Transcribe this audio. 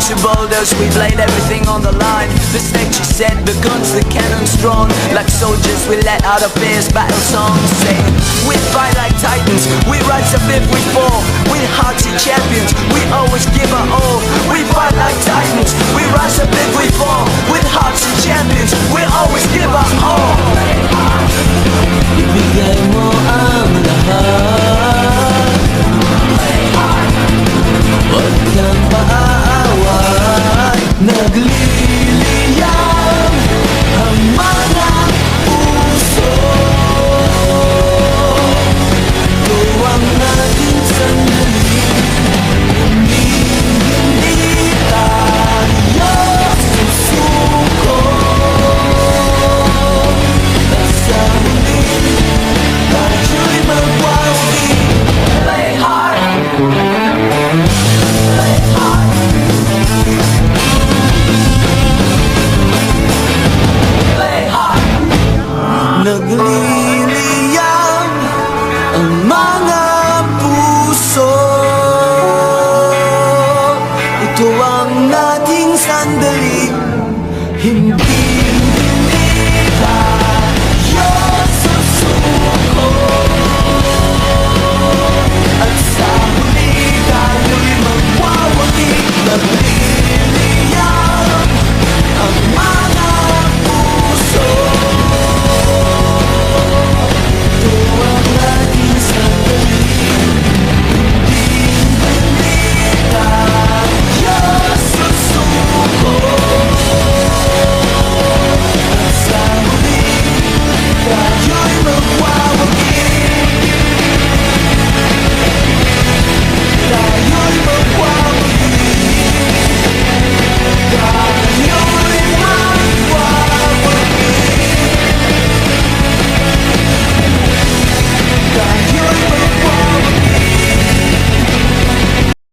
to boulders, we've laid everything on the line. The stage is set, the guns, the cannons drawn. Like soldiers, we let out our fears, battle songs saying, we fight like titans, we rise up if we fall. We're hearty champions, we always give our all. We fight like titans, we rise up if we fall. With hearts and champions, we always give our all. Ibigay mo ang lahat, huwag kang maaaway. Nagliliyab ang mga puso, ito ang ating sandali. Hindi tayo susuko. At sa huli, tayo'y magwawi. Play hard, play hard, play hard. Nagliliyab ang mga puso, ito ang ating sandali. Hindi